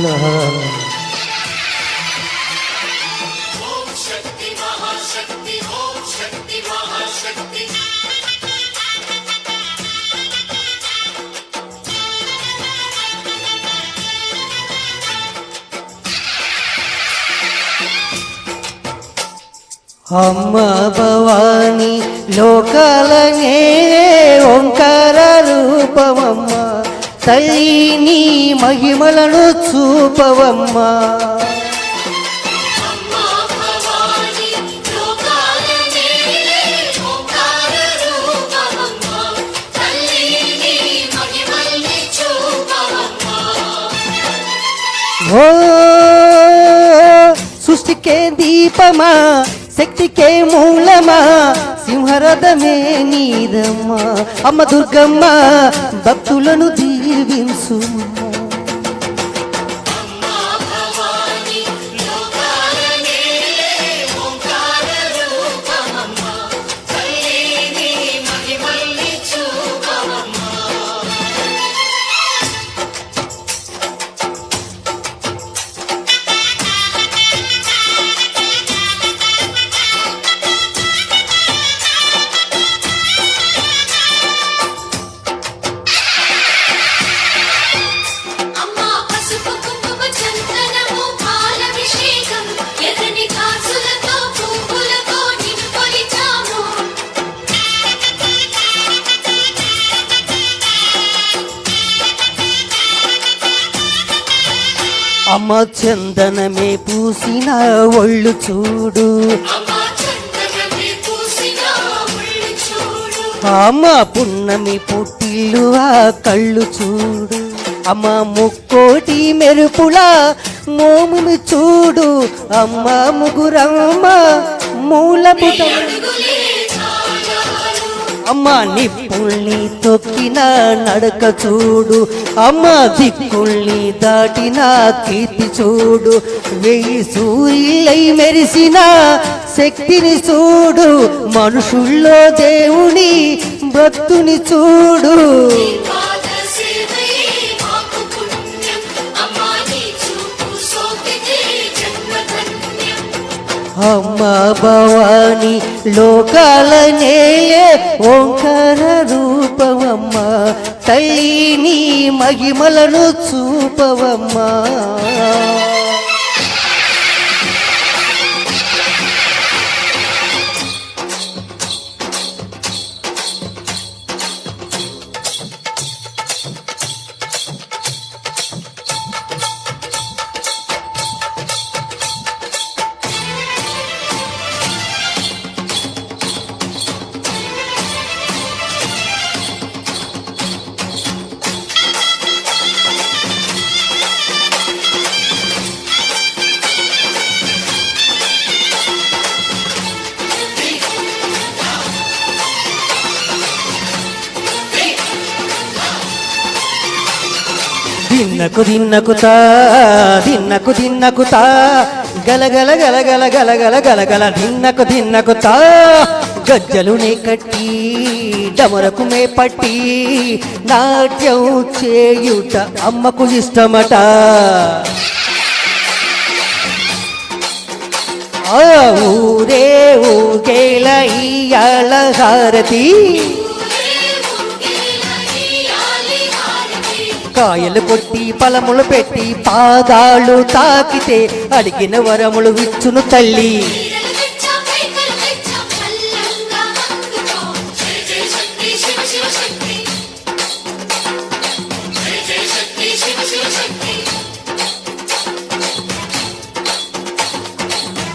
హర హర. అమ్మ భవాని లోకాలనే ఓంకార రూపమమ్మ, తల్లి నీ మహిమలను చూపవమ్మా. ఓ సృష్టికే దీపమా, శక్తికే మూలమా, సింహరథమే నీదమ్మా. అమ్మ దుర్గమ్మ భక్తులను దీవించు. అమ్మ చందనమే పూసిన ఒళ్ళు చూడు, అమ్మ పున్నమి పుట్టిల్లు ఆ కళ్ళు చూడు. అమ్మ ముక్కోటి మెరుపుల మోమును చూడు. అమ్మ ముగురమ్మ మూలపుట, అమ్మ నిప్పుల్ని తొక్కిన నడక చూడు. అమ్మ దిక్కుల్ని దాటిన కీర్తి చూడు. 1000 సూర్యులై మెరిసిన శక్తిని చూడు. మనుషుల్లో దేవుని భక్తుని చూడు. అమ్మ భవాని లోకాలనే ఓంకార రూపమమ్మ, తల్లి నీ మహిమలను చూపవమ్మా. దిన్నకు దిన్నకుతా దిన్నకు దిన్నకుతా గలగల గలగల గలగల గలగల దిన్నకు దిన్నకుతా. గజ్జలునే కట్టి డమరకు మే పట్టి నాట్యం చేయుట అమ్మకు ఇష్టమట. ఆ ఊరే ఊగేల ఇయ్యాల హారతి, కాయలు కొట్టి ఫలములు పెట్టి పాదాలు తాకితే అడిగిన వరములు విచ్చును తల్లి.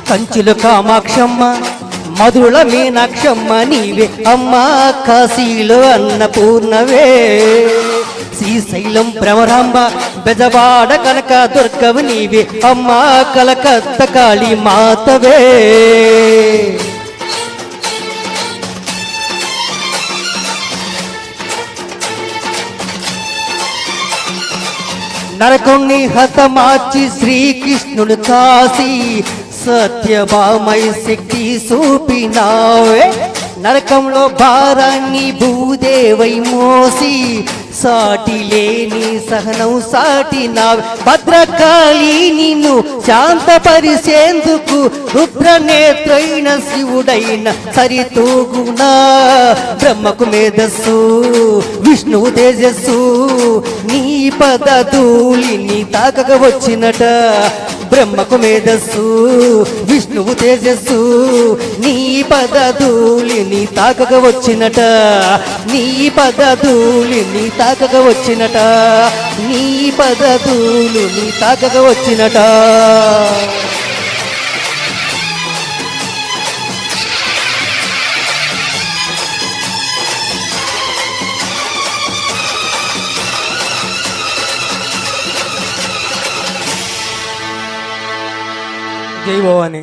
కంచులు కామాక్షమ్మ, మధుల మీనాక్షమ్మ నీవే అమ్మా. కాశీలో అన్నపూర్ణవే, శ్రీశైలం భ్రమరాంబ, బెజవాడ కనక దుర్గవు నీవే అమ్మా. కలకత్త కాళీ మాతవే. నరకుణ్ణి హతమార్చి శ్రీకృష్ణుడు కాశీ సత్యభామై శక్తి చూపినావే. నరకంలో భారాన్ని భూదేవై మోసి సాటి లేని సహనం సాటి నా భద్రకాళి నిన్ను శాంతపరిచేందుకు రుద్రనేత్రైన శివుడైన సరితూగునా బ్రహ్మకు మేధస్సు విష్ణువు తేజస్సు నీ పద ధూళిని తాకక వచ్చినట బ్రహ్మకు మేధస్సు విష్ణువు తేజస్సు నీ పద ధూళిని తాకక వచ్చినట నీ పద ధూళిని తాకక వచ్చినట నీ పద ధూళిని తాకక వచ్చినట జై భవాని.